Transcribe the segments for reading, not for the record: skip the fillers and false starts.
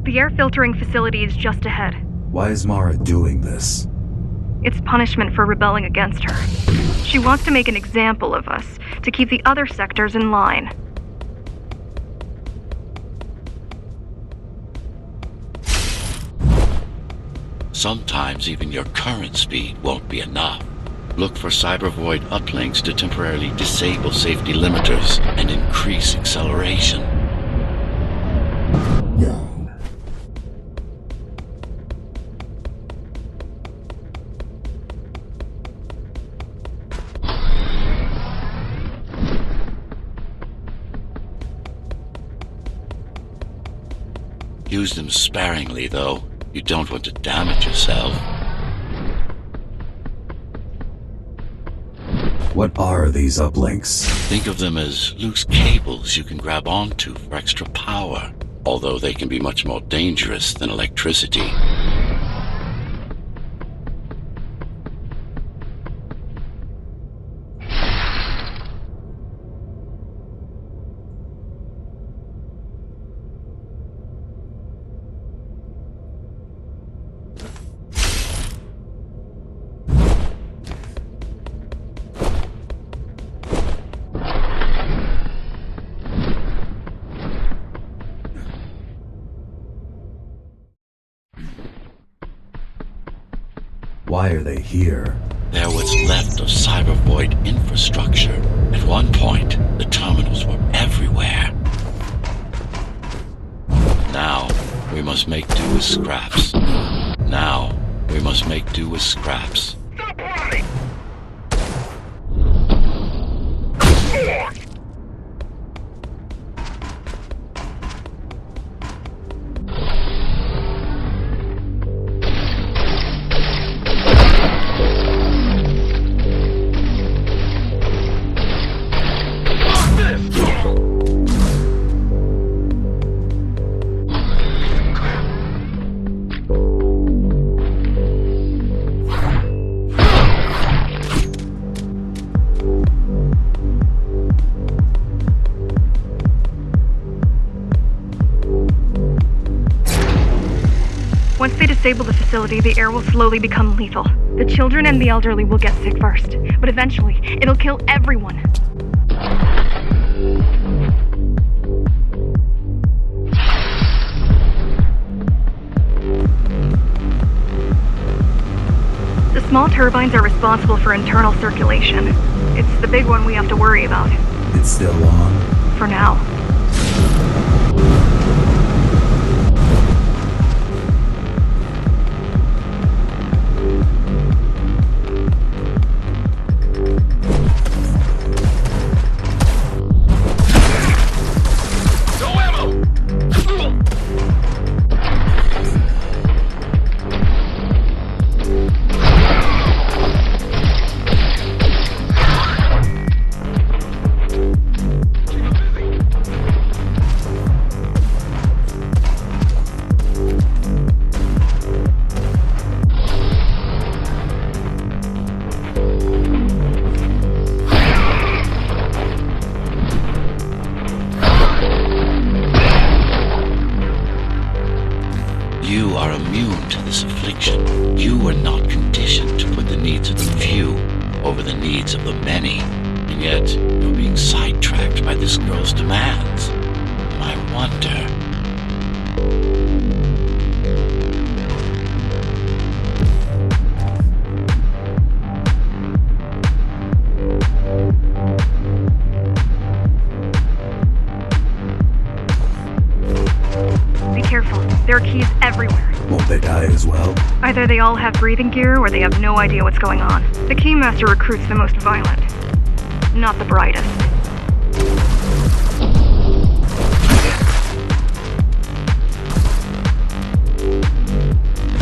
The air filtering facility is just ahead. Why is Mara doing this? It's punishment for rebelling against her. She wants to make an example of us, to keep the other sectors in line. Sometimes even your current speed won't be enough. Look for cybervoid uplinks to temporarily disable safety limiters and increase acceleration. Young. Use them sparingly, though. You don't want to damage yourself. What are these uplinks? Think of them as loose cables you can grab onto for extra power, although they can be much more dangerous than electricity. Why are they here? They're what's left of cybervoid infrastructure. At one point, the terminals were everywhere. Now, we must make do with scraps. Now, we must make do with scraps. Stop running! Once they disable the facility, the air will slowly become lethal. The children and the elderly will get sick first, but eventually, it'll kill everyone. The small turbines are responsible for internal circulation. It's the big one we have to worry about. It's still on? For now. You are immune to this affliction. You are not conditioned to put the needs of the few over the needs of the many. And yet, you're being sidetracked by this girl's demands. I wonder... Be careful. There are keys everywhere. Won't they die as well? Either they all have breathing gear or they have no idea what's going on. The Keymaster recruits the most violent. Not the brightest.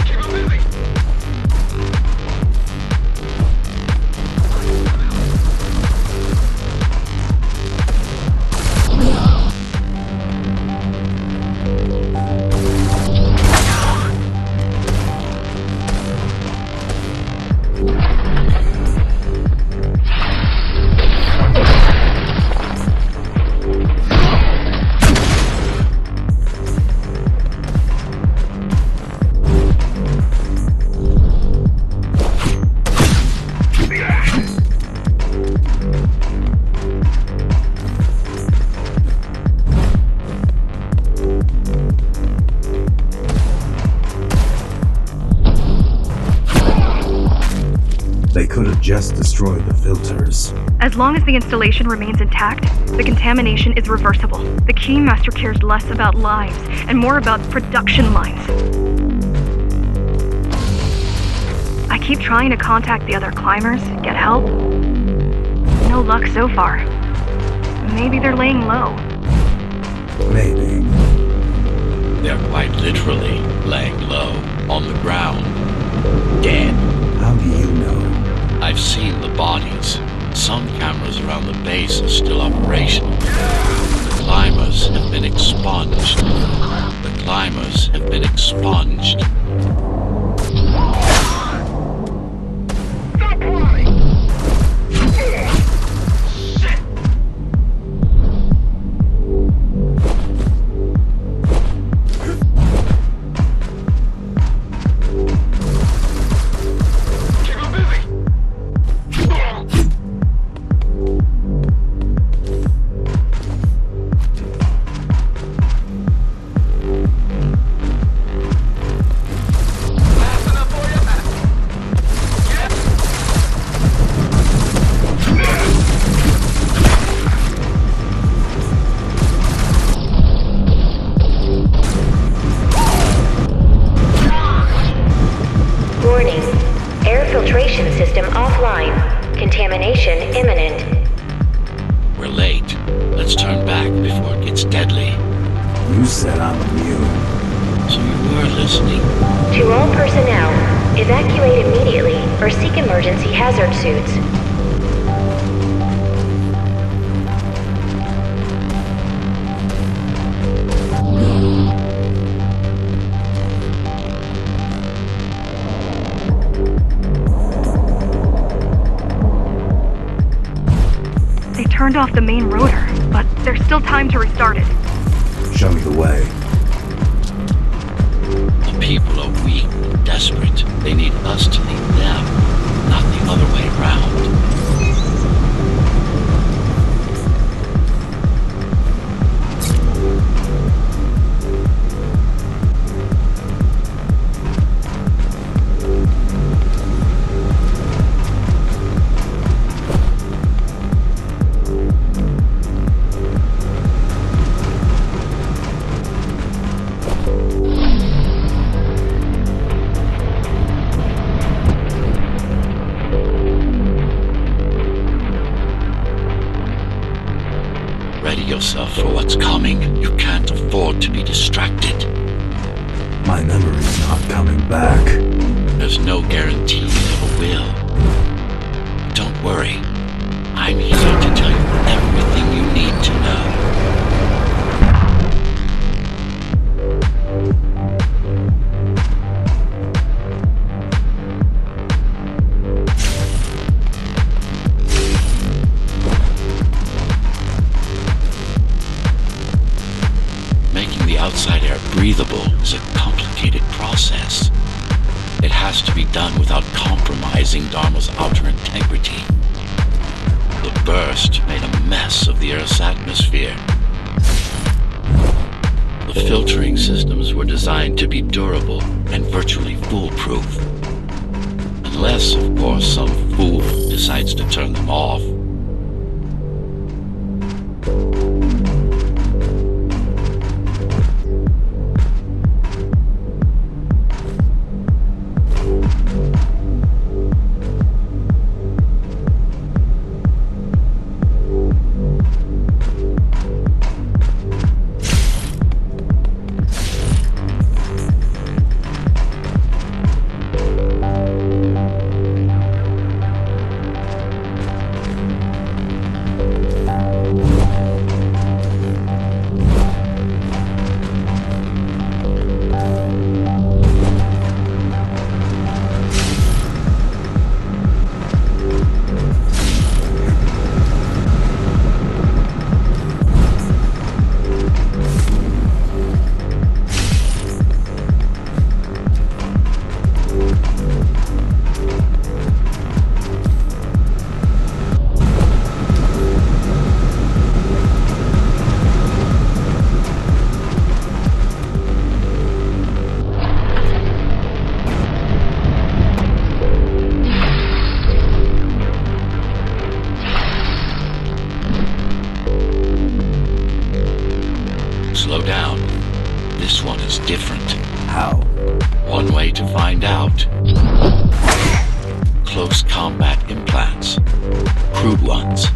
Keep 'em busy! just destroyed the filters. As long as the installation remains intact, the contamination is reversible. The Keymaster cares less about lives and more about production lines. I keep trying to contact the other climbers, get help. No luck so far. Maybe they're laying low. Maybe. They're quite literally laying low on the ground, dead. How do you know? I've seen the bodies. Some cameras around the base are still operational. The climbers have been expunged. The climbers have been expunged. Contamination imminent. We're late. Let's turn back before it gets deadly. You said I'm immune. So you were listening. To all personnel, evacuate immediately or seek emergency hazard suits. Turned off the main rotor, but there's still time to restart it. Show me the way. The people are weak, desperate. They need us to lead them, not the other way around. Yourself for what's coming. You can't afford to be distracted. My memory's not coming back. There's no guarantee it ever will. Don't worry. I'm here to tell you everything you need to know. Outside air breathable is a complicated process. It has to be done without compromising Dharma's outer integrity. The burst made a mess of the Earth's atmosphere. The filtering systems were designed to be durable and virtually foolproof. Unless, of course, some fool decides to turn them off. slow down. This one is different. How? One way to find out. Close combat implants. Crude ones.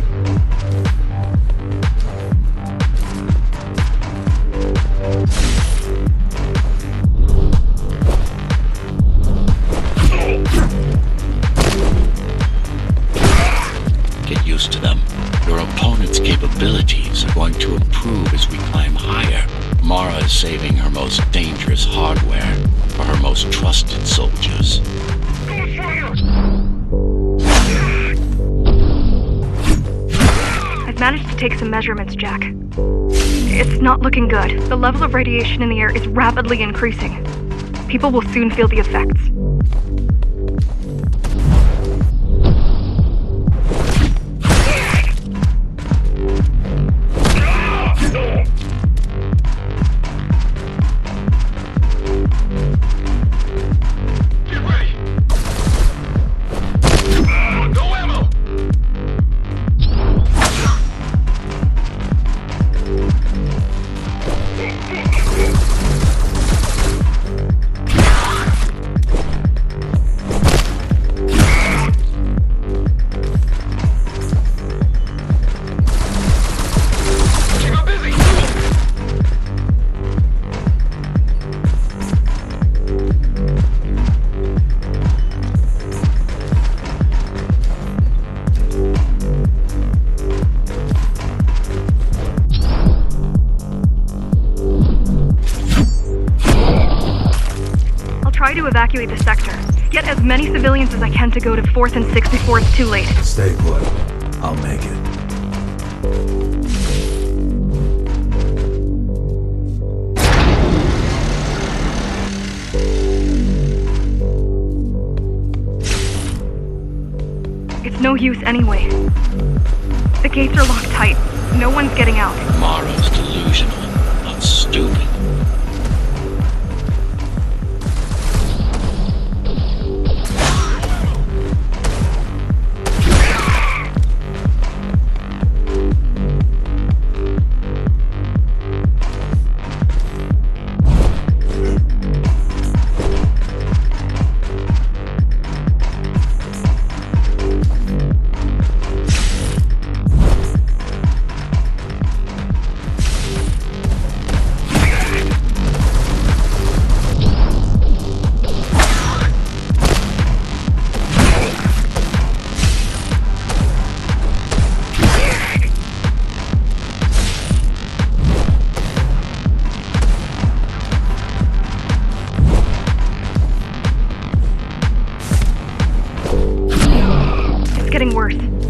Get used to them. Your opponent's capabilities are going to improve as we climb higher. Mara is saving her most dangerous hardware for her most trusted soldiers. I've managed to take some measurements, Jack. It's not looking good. The level of radiation in the air is rapidly increasing. People will soon feel the effects. Evacuate the sector. Get as many civilians as I can to go to 4th and 6th before it's too late. Stay put. I'll make it. It's no use anyway. The gates are locked tight. No one's getting out. Mara's delusional, not stupid.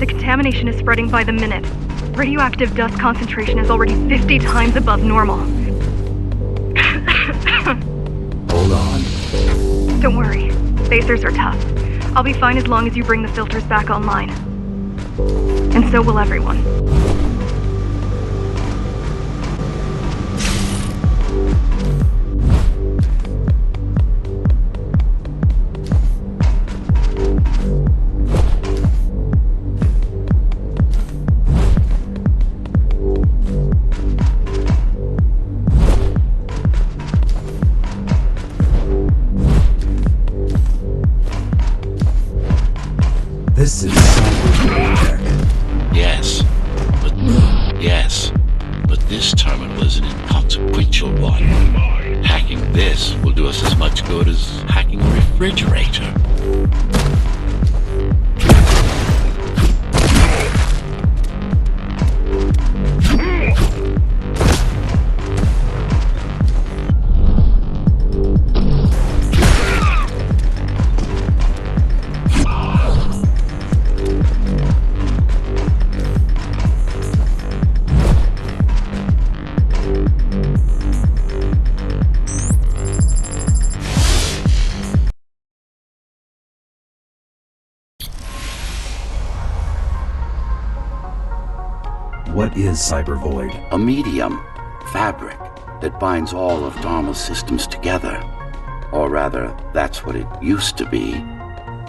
Contamination is spreading by the minute. Radioactive dust concentration is already 50 times above normal. Hold on. Don't worry. Spacers are tough. I'll be fine as long as you bring the filters back online. And so will everyone. This is cyber tech. Yes, but this terminal is an inconsequential one. Hacking this will do us as much good as hacking a refrigerator. What is Cyber Void? A medium, fabric, that binds all of Dharma's systems together. Or rather, that's what it used to be.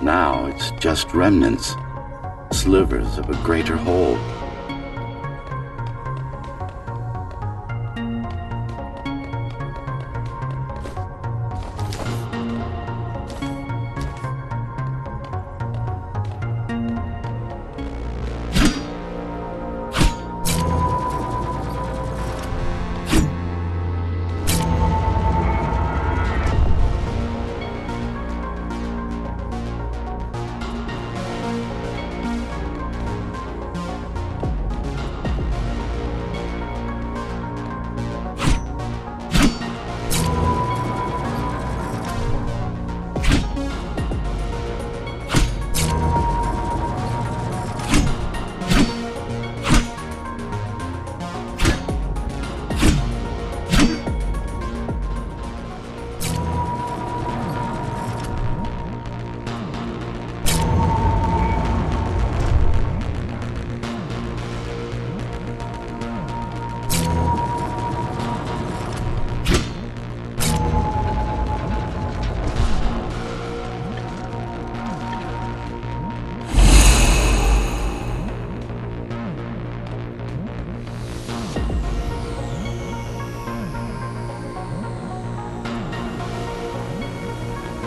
Now it's just remnants, slivers of a greater whole.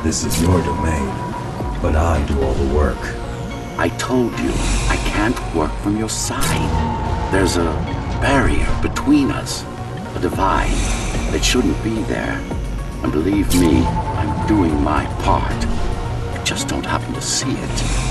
This is your domain, but I do all the work. I told you, I can't work from your side. There's a barrier between us, a divide that shouldn't be there. And believe me, I'm doing my part. You just don't happen to see it.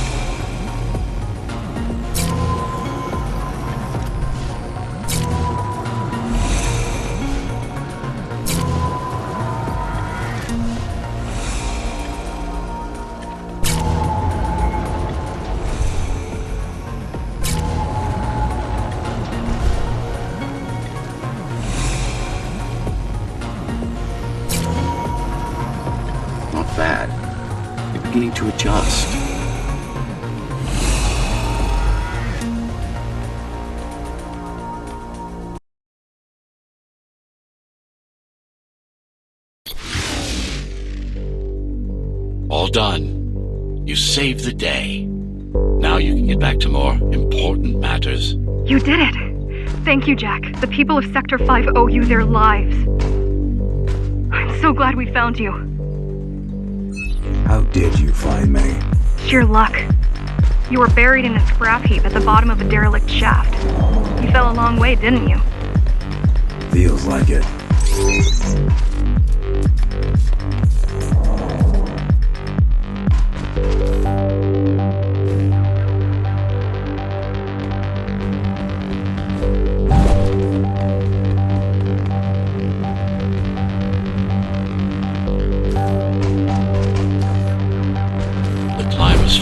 Bad. You're beginning to adjust. All done. You saved the day. Now you can get back to more important matters. You did it! Thank you, Jack. The people of Sector 5 owe you their lives. I'm so glad we found you. How did you find me? Sheer luck. You were buried in a scrap heap at the bottom of a derelict shaft. You fell a long way, didn't you? Feels like it.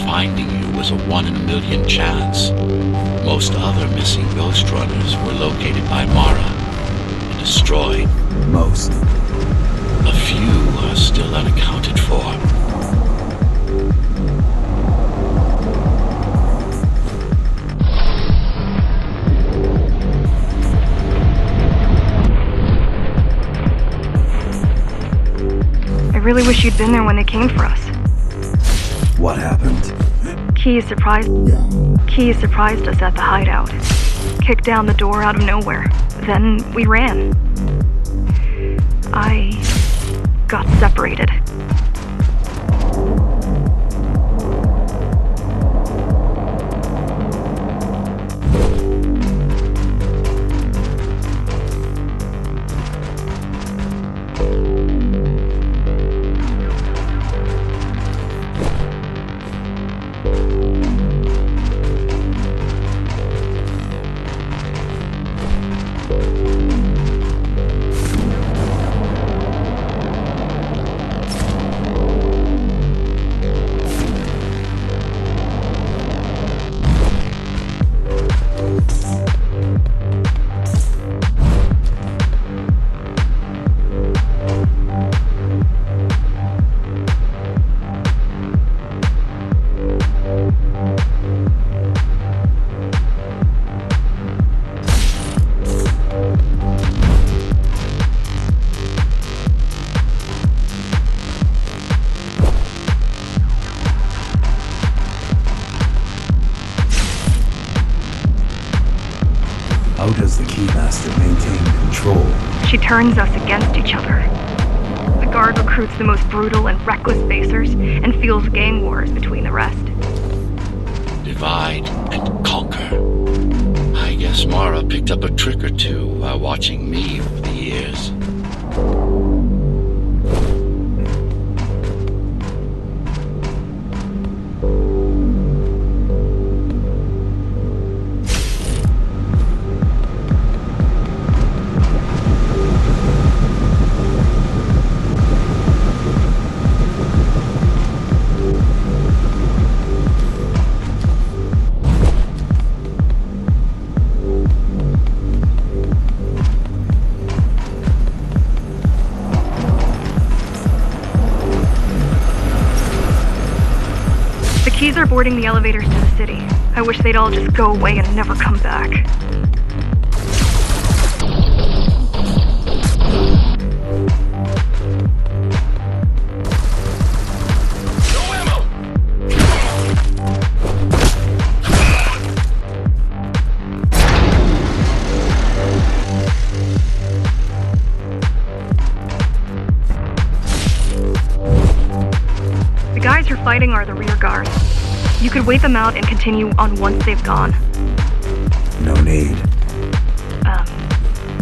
Finding you was a 1 in a million chance. Most other missing Ghostrunners were located by Mara and destroyed. Most. A few are still unaccounted for. I really wish you'd been there when they came for us. What happened? Key surprised us at the hideout. Kicked down the door out of nowhere. Then we ran. I got separated. How does the Keymaster maintain control? She turns us against each other. The guard recruits the most brutal and reckless basers and fuels gang wars between the rest. Divide and conquer. I guess Mara picked up a trick or two while watching me over the years. Keys are boarding the elevators to the city. I wish they'd all just go away and never come back. fighting are the rear guards. You could wait them out and continue on once they've gone. No need.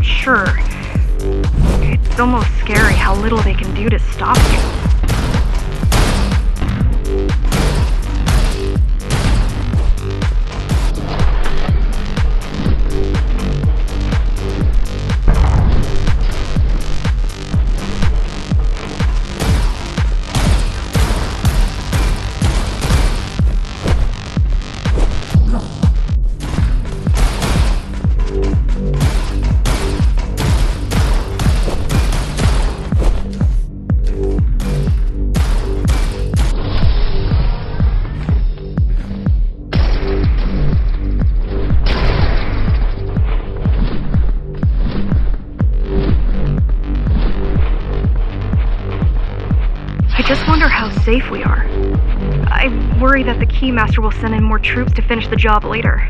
Sure. It's almost scary how little they can do to stop you. I just wonder how safe we are. I worry that the Keymaster will send in more troops to finish the job later.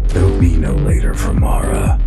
There'll be no later for Mara.